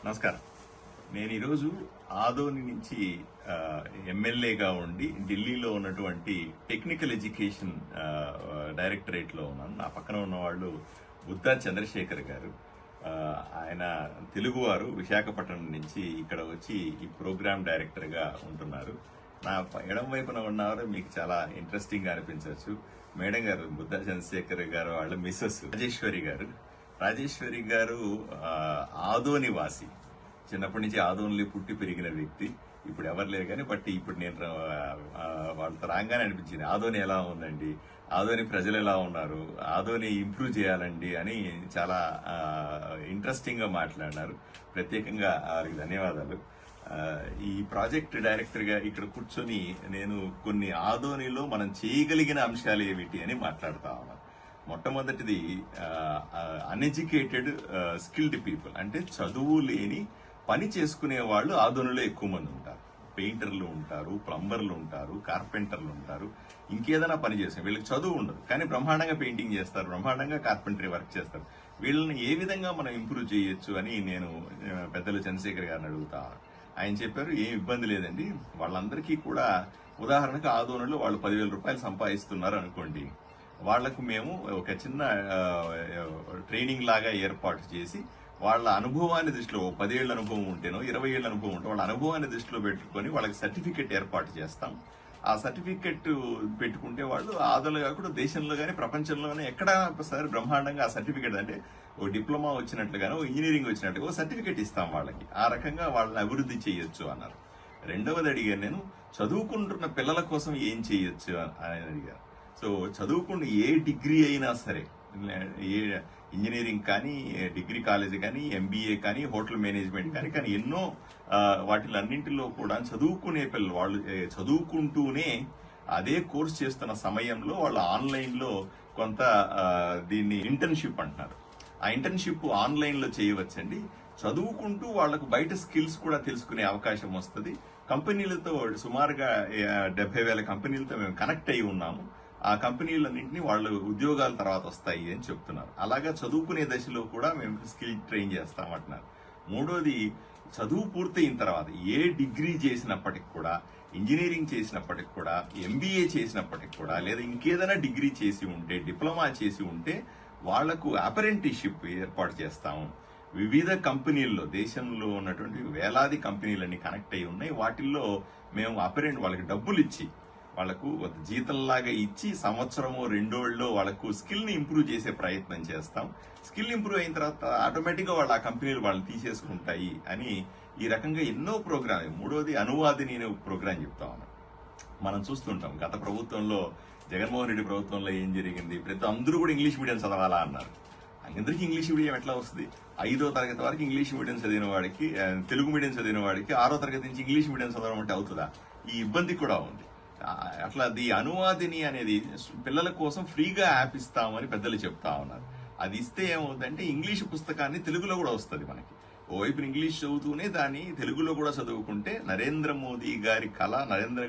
నమస్కారం. నేను ఈరోజు ఆదోని నుంచి ఎమ్మెల్యేగా ఉండి ఢిల్లీలో ఉన్నటువంటి టెక్నికల్ ఎడ్యుకేషన్ డైరెక్టరేట్లో ఉన్నాను. నా పక్కన ఉన్నవాళ్ళు బుద్ధా చంద్రశేఖర్ గారు. ఆయన తెలుగువారు, విశాఖపట్నం నుంచి ఇక్కడ వచ్చి ఈ ప్రోగ్రామ్ డైరెక్టర్గా ఉంటున్నారు. నా ఎడం వైపున ఉన్నవారు మీకు చాలా ఇంట్రెస్టింగ్గా అనిపించవచ్చు. మేడం గారు బుద్ధా చంద్రశేఖర్ గారు వాళ్ళ మిస్సెస్ రాజేశ్వరి గారు ఆదోని వాసి. చిన్నప్పటి నుంచి ఆదోనిలో పుట్టి పెరిగిన వ్యక్తి. ఇప్పుడు ఎవరు లేరు కానీ ఇప్పుడు నేను వాళ్ళతో రాగానే అనిపించింది, ఆదోని ఎలా ఉందండి, ఆదోని ప్రజలు ఎలా ఉన్నారు, ఆదోని ఇంప్రూవ్ చేయాలండి అని చాలా ఇంట్రెస్టింగ్ గా మాట్లాడినారు. ప్రత్యేకంగా వారికి ధన్యవాదాలు. ఈ ప్రాజెక్ట్ డైరెక్టర్ గా ఇక్కడ కూర్చొని నేను కొన్ని ఆదోనిలో మనం చేయగలిగిన అంశాలు ఏమిటి అని మాట్లాడుతా ఉన్నాను. మొట్టమొదటిది అన్ఎడ్యుకేటెడ్ స్కిల్డ్ పీపుల్, అంటే చదువు లేని పని చేసుకునే వాళ్ళు ఆదోనిలో ఎక్కువ మంది ఉంటారు. పెయింటర్లు ఉంటారు, ప్లంబర్లు ఉంటారు, కార్పెంటర్లు ఉంటారు, ఇంకేదైనా పని చేస్తారు. వీళ్ళకి చదువు ఉండదు కానీ బ్రహ్మాండంగా పెయింటింగ్ చేస్తారు, బ్రహ్మాండంగా కార్పెంటరీ వర్క్ చేస్తారు. వీళ్ళని ఏ విధంగా మనం ఇంప్రూవ్ చేయొచ్చు అని నేను పెద్దలు చంద్రశేఖర్ గారిని అడుగుతా. ఆయన చెప్పారు, ఏం ఇబ్బంది లేదండి, వాళ్ళందరికీ కూడా ఉదాహరణకు ఆదోనిలో వాళ్ళు 10,000 రూపాయలు సంపాదిస్తున్నారు అనుకోండి, వాళ్లకు మేము ఒక చిన్న ట్రైనింగ్ లాగా ఏర్పాటు చేసి వాళ్ళ అనుభవాన్ని దృష్టిలో 10 ఏళ్ల అనుభవం ఉంటేనో 20 ఏళ్ల అనుభవం ఉంటే వాళ్ళ అనుభవాన్ని దృష్టిలో పెట్టుకుని వాళ్ళకి సర్టిఫికెట్ ఏర్పాటు చేస్తాం. ఆ సర్టిఫికెట్ పెట్టుకుంటే వాళ్ళు ఆదోలు కాకుండా దేశంలో కానీ ప్రపంచంలోనే ఎక్కడ సరే బ్రహ్మాండంగా ఆ సర్టిఫికెట్, అంటే ఓ డిప్లొమా వచ్చినట్లుగానో ఇంజనీరింగ్ వచ్చినట్టుగా ఓ సర్టిఫికెట్ ఇస్తాం వాళ్ళకి. ఆ రకంగా వాళ్ళని అభివృద్ధి చేయొచ్చు అన్నారు. రెండవది అడిగాను, నేను చదువుకుంటున్న పిల్లల కోసం ఏం చేయొచ్చు అని అడిగాను. సో చదువుకుని ఏ డిగ్రీ అయినా సరే, ఏ ఇంజనీరింగ్ కానీ, డిగ్రీ కాలేజ్ కానీ, ఎంబీఏ కానీ, హోటల్ మేనేజ్మెంట్ కానీ ఎన్నో వాటిలన్నింటిలో కూడా చదువుకునే పిల్లలు వాళ్ళు చదువుకుంటూనే అదే కోర్స్ చేస్తున్న సమయంలో వాళ్ళు ఆన్లైన్లో కొంత దీన్ని ఇంటర్న్షిప్ అంటున్నారు. ఆ ఇంటర్న్షిప్ ఆన్లైన్లో చేయవచ్చండి. చదువుకుంటూ వాళ్లకు బయట స్కిల్స్ కూడా తెలుసుకునే అవకాశం వస్తుంది. కంపెనీలతో సుమారుగా 70,000 కంపెనీలతో మేము కనెక్ట్ అయి ఉన్నాము. ఆ కంపెనీలన్నింటినీ వాళ్ళు ఉద్యోగాల తర్వాత వస్తాయి అని చెప్తున్నారు. అలాగా చదువుకునే దశలో కూడా మేము స్కిల్ ట్రైన్ చేస్తామంటున్నారు. మూడోది, చదువు పూర్తయిన తర్వాత ఏ డిగ్రీ చేసినప్పటికి కూడా, ఇంజనీరింగ్ చేసినప్పటికి కూడా, ఎంబీఏ చేసినప్పటికి కూడా, లేదా ఇంకేదైనా డిగ్రీ చేసి ఉంటే, డిప్లొమా చేసి ఉంటే వాళ్లకు అప్రెంటిస్షిప్ ఏర్పాటు చేస్తాము. వివిధ కంపెనీల్లో, దేశంలో ఉన్నటువంటి వేలాది కంపెనీలన్నీ కనెక్ట్ అయి ఉన్నాయి. వాటిల్లో మేము వాళ్ళకి డబ్బులు ఇచ్చి, వాళ్లకు జీతంలాగా ఇచ్చి సంవత్సరమో 2 ఏళ్ళలో వాళ్లకు స్కిల్ ని ఇంప్రూవ్ చేసే ప్రయత్నం చేస్తాం. స్కిల్ ఇంప్రూవ్ అయిన తర్వాత ఆటోమేటిక్ గా వాళ్ళ ఆ కంపెనీలు వాళ్ళు తీసేసుకుంటాయి అని ఈ రకంగా ఎన్నో ప్రోగ్రామ్. మూడోది, అనువాదిని అనే ప్రోగ్రాం చెప్తా ఉన్నాం. మనం చూస్తుంటాం గత ప్రభుత్వంలో, జగన్మోహన్ రెడ్డి ప్రభుత్వంలో ఏం జరిగింది, అందరూ కూడా ఇంగ్లీష్ మీడియం చదవాలా అన్నారు. అందరికీ ఇంగ్లీష్ మీడియం ఎట్లా వస్తుంది? 5వ తరగతి వరకు ఇంగ్లీష్ మీడియం చదివిన వాడికి, తెలుగు మీడియం చదివిన వాడికి 6వ తరగతి నుంచి ఇంగ్లీష్ మీడియం చదవడం అంటే అవుతుందా? ఈ ఇబ్బంది కూడా ఉంది. అట్లా అనువాదిని అనేది పిల్లల కోసం ఫ్రీగా యాప్ ఇస్తామని పెద్దలు చెప్తా ఉన్నారు. అది ఇస్తే ఏమవుతుందంటే ఇంగ్లీష్ పుస్తకాన్ని తెలుగులో కూడా వస్తుంది మనకి. ఓవైపు ఇంగ్లీష్ చదువుతూనే దాన్ని తెలుగులో కూడా చదువుకుంటే నరేంద్ర మోదీ గారి కళ, నరేంద్ర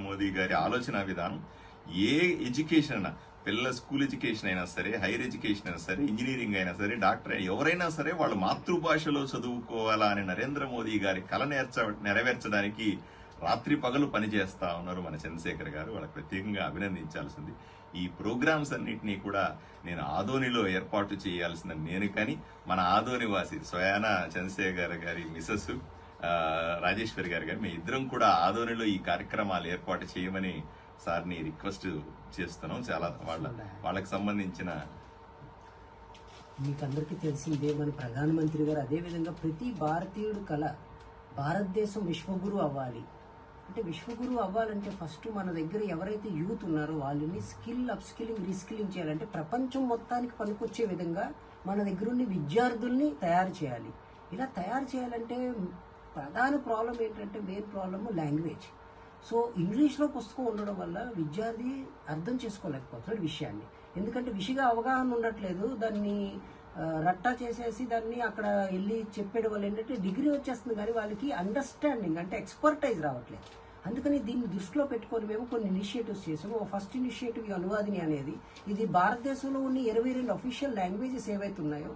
మోదీ గారి ఆలోచన విధానం, ఏ ఎడ్యుకేషన్ అయినా, పిల్లల స్కూల్ ఎడ్యుకేషన్ అయినా సరే, హైయర్ ఎడ్యుకేషన్ అయినా సరే, ఇంజనీరింగ్ అయినా సరే, డాక్టర్ అయినా ఎవరైనా సరే వాళ్ళు మాతృభాషలో చదువుకోవాలా అని నరేంద్ర మోదీ గారి కళ నెరవేర్చడానికి రాత్రి పగలు పనిచేస్తా ఉన్నారు మన చంద్రశేఖర్ గారు. వాళ్ళకి ప్రత్యేకంగా అభినందించాల్సింది. ఈ ప్రోగ్రామ్స్ అన్నింటినీ కూడా నేను ఆదోనిలో ఏర్పాటు చేయాల్సిందని నేను కానీ, మన ఆదోని వాసి స్వయాన చంద్రశేఖర్ గారి మిసెస్ రాజేశ్వరి గారు కానీ, మేము ఇద్దరం కూడా ఆదోనిలో ఈ కార్యక్రమాలు ఏర్పాటు చేయమని సార్ని రిక్వెస్ట్ చేస్తున్నాం. చాలా వాళ్ళకి సంబంధించిన, మీకు అందరికీ తెలిసిందే, మన ప్రధానమంత్రి గారు అదే విధంగా ప్రతి భారతీయుడు కళ భారతదేశం విశ్వగురు అవ్వాలి. అంటే విశ్వగురు అవ్వాలంటే ఫస్ట్ మన దగ్గర ఎవరైతే యూత్ ఉన్నారో వాళ్ళని అప్స్కిల్లింగ్, రీస్కిల్లింగ్ చేయాలంటే ప్రపంచం మొత్తానికి పనికొచ్చే విధంగా మన దగ్గర ఉన్న విద్యార్థుల్ని తయారు చేయాలి. ఇలా తయారు చేయాలంటే ప్రధాన ప్రాబ్లం ఏంటంటే, మెయిన్ ప్రాబ్లమ్ లాంగ్వేజ్. సో ఇంగ్లీష్లో పుస్తకం ఉండడం వల్ల విద్యార్థి అర్థం చేసుకోలేకపోతున్నాడు విషయాన్ని. ఎందుకంటే విషయంగా అవగాహన ఉండట్లేదు, దాన్ని రట్టా చేసేసి దాన్ని అక్కడ వెళ్ళి చెప్పేయడం వల్ల ఏంటంటే డిగ్రీ వచ్చేస్తుంది కానీ వాళ్ళకి అండర్స్టాండింగ్ అంటే ఎక్స్పర్టైజ్ రావట్లేదు. అందుకని దీన్ని దృష్టిలో పెట్టుకొని మేము కొన్ని ఇనిషియేటివ్స్ చేసాము. ఫస్ట్ ఇనిషియేటివ్ అనువాదిని అనేది, ఇది భారతదేశంలో ఉన్న 22 అఫీషియల్ లాంగ్వేజెస్ ఏవైతే ఉన్నాయో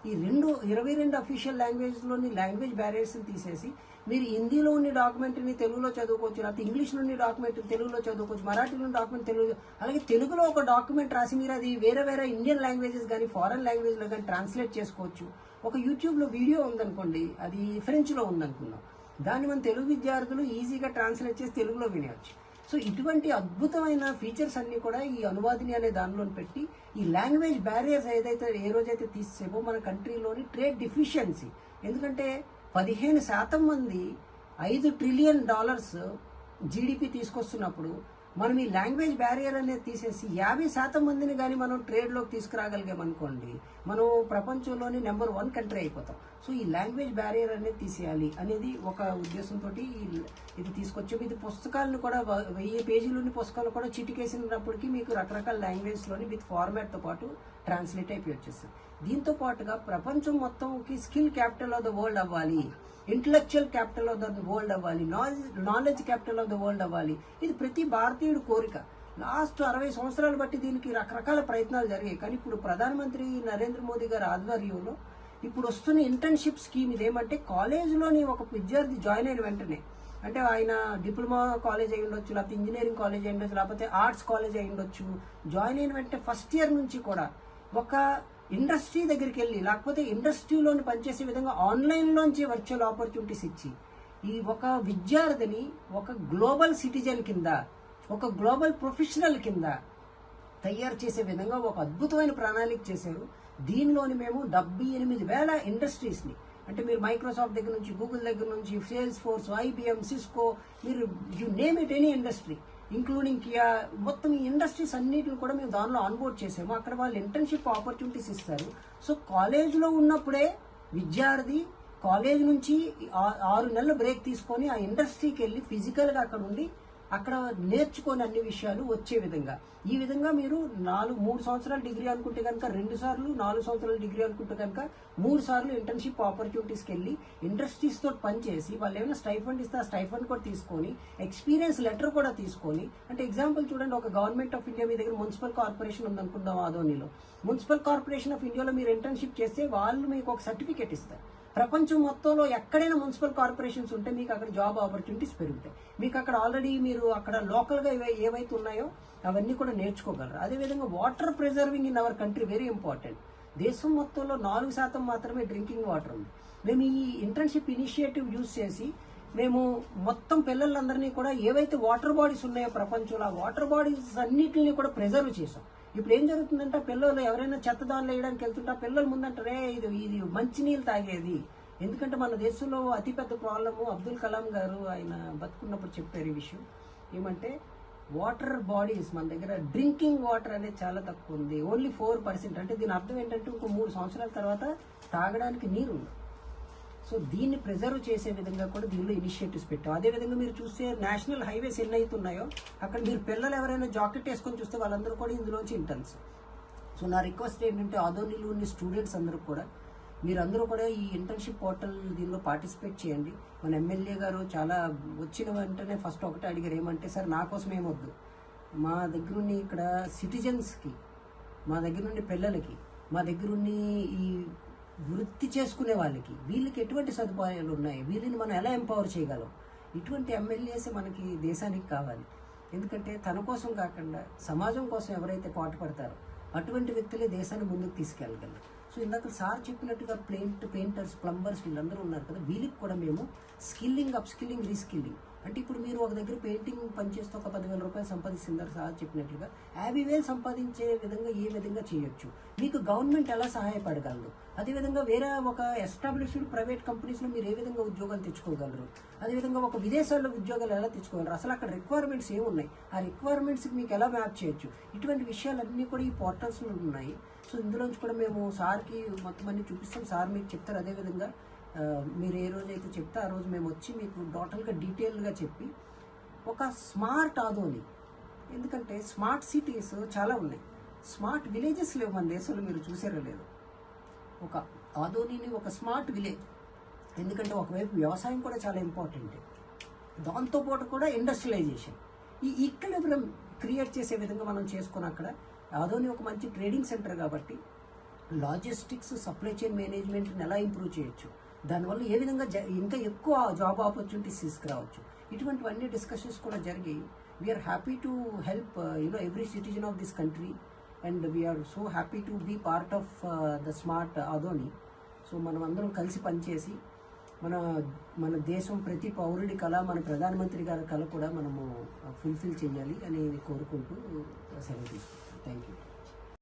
ఈ 22 అఫీషియల్ లాంగ్వేజ్లోని లాంగ్వేజ్ బ్యారియర్స్ని తీసేసి మీరు హిందీలో ఉన్న డాక్యుమెంట్ని తెలుగులో చదువుకోవచ్చు, లేకపోతే ఇంగ్లీష్లో ఉన్న డాక్యుమెంట్ తెలుగులో చదువుకోవచ్చు, మరాఠీలో ఉన్న డాక్యుమెంట్ తెలుగు, అలాగే తెలుగులో ఒక డాక్యుమెంట్ రాసి మీరు అది వేరే వేరే ఇండియన్ లాంగ్వేజెస్ కానీ ఫారెన్ లాంగ్వేజ్లో కానీ ట్రాన్స్లేట్ చేసుకోవచ్చు. ఒక యూట్యూబ్లో వీడియో ఉందనుకోండి, అది ఫ్రెంచ్లో ఉందనుకుందాం, దాన్ని మన తెలుగు విద్యార్థులు ఈజీగా ట్రాన్స్లేట్ చేసి తెలుగులో వినేయచ్చు. సో ఇటువంటి అద్భుతమైన ఫీచర్స్ అన్ని కూడా ఈ అనువాదిని అనే దానిలో పెట్టి ఈ లాంగ్వేజ్ బ్యారియర్స్ ఏ రోజైతే తీసేమో మన కంట్రీలోని ట్రేడ్ డిఫిషియన్సీ, ఎందుకంటే 15% మంది $5 ట్రిలియన్ జీడిపి తీసుకొస్తున్నప్పుడు మనం ఈ లాంగ్వేజ్ బ్యారియర్ అనేది తీసేసి 50% మందిని కానీ మనం ట్రేడ్లోకి తీసుకురాగలిగామనుకోండి, మనం ప్రపంచంలోని నెంబర్ 1 కంట్రీ అయిపోతాం. సో ఈ లాంగ్వేజ్ బ్యారియర్ అనేది తీసేయాలి అనేది ఒక ఉద్దేశంతో ఇది తీసుకొచ్చాము. ఇది పుస్తకాలను కూడా 1000 పేజీలోని పుస్తకాలు కూడా చిటికేసినప్పటికీ మీకు రకరకాల లాంగ్వేజ్లోని విత్ ఫార్మాట్తో పాటు ట్రాన్స్లేట్ అయిపోయి వచ్చేస్తుంది. దీంతో పాటుగా ప్రపంచం మొత్తంకి skill capital of the world అవ్వాలి, intellectual capital of the world అవ్వాలి, knowledge capital of the world అవ్వాలి. ఇది ప్రతి భారతీయుడు కోరిక. లాస్ట్ 60 సంవత్సరాలు బట్టి దీనికి రకరకాల ప్రయత్నాలు జరిగాయి. కానీ ఇప్పుడు ప్రధానమంత్రి నరేంద్ర మోదీ గారి ఆధ్వర్యంలో ఇప్పుడు వస్తున్న ఇంటర్న్షిప్ స్కీమ్ ఇదేమంటే, కాలేజీలోని ఒక విద్యార్థి జాయిన్ అయిన వెంటనే, అంటే ఆయన డిప్లొమా కాలేజ్ అయి ఉండొచ్చు, లేకపోతే ఇంజనీరింగ్ కాలేజ్ అయి ఉండొచ్చు, లేకపోతే ఆర్ట్స్ కాలేజ్ అయి ఉండొచ్చు, జాయిన్ అయిన వెంటనే ఫస్ట్ ఇయర్ నుంచి కూడా ఒక ఇండస్ట్రీ దగ్గరికి వెళ్ళి, లేకపోతే ఇండస్ట్రీలోని పనిచేసే విధంగా ఆన్లైన్లోంచి వర్చువల్ ఆపర్చునిటీస్ ఇచ్చి ఈ ఒక విద్యార్థిని ఒక గ్లోబల్ సిటిజన్ కింద, ఒక గ్లోబల్ ప్రొఫెషనల్ కింద తయారు చేసే విధంగా ఒక అద్భుతమైన ప్రణాళిక చేశారు. దీనిలోని మేము 78,000 ఇండస్ట్రీస్ని, అంటే మీరు మైక్రోసాఫ్ట్ దగ్గర నుంచి, గూగుల్ దగ్గర నుంచి, సేల్స్ ఫోర్స్, IBM, సిస్కో, మీరు you name it any industry including Kia, మొత్తం ఈ ఇండస్ట్రీస్ అన్నిటిని కూడా మేము దానిలో ఆన్బోర్డ్ చేసాము. అక్కడ వాళ్ళు ఇంటర్న్షిప్ ఆపర్చునిటీస్ ఇస్తారు. సో కాలేజ్లో ఉన్నప్పుడే విద్యార్థి కాలేజ్ నుంచి 6 నెలల బ్రేక్ తీసుకొని ఆ ఇండస్ట్రీకి వెళ్ళి ఫిజికల్గా అక్కడ ఉండి అక్కడ నేర్చుకొని అన్ని విషయాలు వచ్చే విధంగా, ఈ విధంగా మీరు 3 సంవత్సరాల డిగ్రీ అనుకుంటే కనుక 2 సార్లు, 4 సంవత్సరాల డిగ్రీ అనుకుంటే కనుక 3 సార్లు ఇంటర్న్షిప్ ఆపర్చునిటీస్కి వెళ్ళి ఇండస్ట్రీస్తో పనిచేసి వాళ్ళు ఏమైనా స్టైఫండ్ ఇస్తే ఆ స్టైఫండ్ కూడా తీసుకొని ఎక్స్పీరియన్స్ లెటర్ కూడా తీసుకొని, అంటే ఎగ్జాంపుల్ చూడండి, ఒక గవర్నమెంట్ ఆఫ్ ఇండియా మీ దగ్గర మున్సిపల్ కార్పొరేషన్ ఉందనుకుందాం ఆదోనిలో, మున్సిపల్ కార్పొరేషన్ ఆఫ్ ఇండియాలో మీరు ఇంటర్న్షిప్ చేస్తే వాళ్ళు మీకు ఒక సర్టిఫికేట్ ఇస్తారు. ప్రపంచం మొత్తంలో ఎక్కడైనా మున్సిపల్ కార్పొరేషన్స్ ఉంటే మీకు అక్కడ జాబ్ ఆపర్చునిటీస్ పెరుగుతాయి. మీకు అక్కడ ఆల్రెడీ మీరు అక్కడ లోకల్గా ఏవైతే ఉన్నాయో అవన్నీ కూడా నేర్చుకోగలరు. అదేవిధంగా water preserving in our country very important. దేశం మొత్తంలో 4% మాత్రమే డ్రింకింగ్ వాటర్ ఉంది. మేము ఈ ఇంటర్న్షిప్ ఇనిషియేటివ్ యూజ్ చేసి మేము మొత్తం పిల్లలందరినీ కూడా ఏవైతే వాటర్ బాడీస్ ఉన్నాయో ప్రపంచంలో ఆ వాటర్ బాడీస్ అన్నిటిని కూడా ప్రిజర్వ్ చేసాం. ఇప్పుడు ఏం జరుగుతుందంటే పిల్లలు ఎవరైనా చెత్తదాన్లు వేయడానికి వెళ్తుంటే పిల్లలు ముందంటారే ఇది మంచినీళ్ళు తాగేది. ఎందుకంటే మన దేశంలో అతిపెద్ద ప్రాబ్లము, అబ్దుల్ కలాం గారు ఆయన బతుకున్నప్పుడు చెప్పారు ఈ విషయం ఏమంటే, వాటర్ బాడీస్ మన దగ్గర డ్రింకింగ్ వాటర్ అనేది చాలా తక్కువ ఉంది, ఓన్లీ 4%. అంటే దీని అర్థం ఏంటంటే ఇంకో 3 సంవత్సరాల తర్వాత తాగడానికి నీరు ఉంది. సో దీన్ని ప్రిజర్వ్ చేసే విధంగా కూడా దీనిలో ఇనిషియేటివ్స్ పెట్టాం. అదేవిధంగా మీరు చూస్తే నేషనల్ హైవేస్ ఎన్ని అవుతున్నాయో అక్కడ మీరు పిల్లలు ఎవరైనా జాకెట్ వేసుకొని చూస్తే వాళ్ళందరూ కూడా ఇందులోంచి ఇంటర్న్స్. సో నా రిక్వెస్ట్ ఏంటంటే ఆదోనిలో ఉన్న స్టూడెంట్స్ అందరూ కూడా మీరందరూ కూడా ఈ ఇంటర్న్షిప్ పోర్టల్ దీనిలో పార్టిసిపేట్ చేయండి. మన ఎమ్మెల్యే గారు చాలా వచ్చిన వెంటనే ఫస్ట్ ఒకటే అడిగారు, ఏమంటే సార్ నా కోసం ఏమొద్దు, మా దగ్గరుండి ఇక్కడ సిటిజన్స్కి, మా దగ్గర నుండి పిల్లలకి, మా దగ్గరుండి ఈ వృత్తి చేసుకునే వాళ్ళకి, వీళ్ళకి ఎటువంటి సదుపాయాలు ఉన్నాయి, వీళ్ళని మనం ఎలా ఎంపవర్ చేయగలం, ఇటువంటి ఎమ్మెల్యేస్ మనకి దేశానికి కావాలి. ఎందుకంటే తన కోసం కాకుండా సమాజం కోసం ఎవరైతే పాటుపడతారో అటువంటి వ్యక్తులే దేశాన్ని ముందుకు తీసుకెళ్ళగలరు. సో ఇందాక సార్ చెప్పినట్టుగా పెయింటర్స్, ప్లంబర్స్ వీళ్ళందరూ ఉన్నారు కదా, వీళ్ళకి కూడా మేము స్కిల్లింగ్, అప్ స్కిల్లింగ్, రీస్కిల్లింగ్, అంటే ఇప్పుడు మీరు ఒక దగ్గర పెయింటింగ్ పనిచేస్తే ఒక 10,000 రూపాయలు సంపాదిస్తున్నారు సార్ చెప్పినట్లుగా 50,000 సంపాదించే విధంగా ఏ విధంగా చేయొచ్చు, మీకు గవర్నమెంట్ ఎలా సహాయపడగలరు, అదేవిధంగా వేరే ఒక ఎస్టాబ్లిష్డ్ ప్రైవేట్ కంపెనీస్లో మీరు ఏ విధంగా ఉద్యోగాలు తెచ్చుకోగలరు, అదేవిధంగా ఒక విదేశాల్లో ఉద్యోగాలు ఎలా తెచ్చుకోగలరు, అసలు అక్కడ రిక్వైర్మెంట్స్ ఏమున్నాయి, ఆ రిక్వైర్మెంట్స్కి మీకు ఎలా మ్యాప్ చేయొచ్చు, ఇటువంటి విషయాలన్నీ కూడా ఈ పోర్టల్స్లో ఉన్నాయి. సో ఇందులోంచి కూడా మేము సార్కి మొత్తం అన్ని చూపిస్తాం, సార్ మీకు చెప్తారు. అదేవిధంగా మీరు ఏ రోజు అయితే చెప్తే ఆ రోజు మేము వచ్చి మీకు టోటల్గా డీటెయిల్గా చెప్పి ఒక స్మార్ట్ ఆదోని, ఎందుకంటే స్మార్ట్ సిటీస్ చాలా ఉన్నాయి, స్మార్ట్ విలేజెస్ లేవు మన దేశంలో, మీరు చూసారో లేదు. ఒక ఆదోనిని ఒక స్మార్ట్ విలేజ్, ఎందుకంటే ఒకవైపు వ్యవసాయం కూడా చాలా ఇంపార్టెంట్, దాంతోపాటు కూడా ఇండస్ట్రియలైజేషన్, ఈ ఈక్విలిబ్రియం క్రియేట్ చేసే విధంగా మనం చేసుకుని అక్కడ ఆదోని ఒక మంచి ట్రేడింగ్ సెంటర్ కాబట్టి లాజిస్టిక్స్, సప్లై చైన్ మేనేజ్మెంట్ని ఎలా ఇంప్రూవ్ చేయొచ్చు, దానివల్ల ఏ విధంగా ఇంకా ఎక్కువ జాబ్ ఆపర్చునిటీస్ తీసుకురావచ్చు, ఇటువంటివన్నీ డిస్కషన్స్ కూడా జరిగి we are happy to help every citizen of this country and we are so happy to be part of the smart Adoni. So మనం అందరం కలిసి పనిచేసి మన దేశం ప్రతి పౌరుడి కళ, మన ప్రధానమంత్రి గారి కళ కూడా మనము ఫుల్ఫిల్ చేయాలి అని కోరుకుంటూ సెలవు తీసుకుంటాం. Thank you.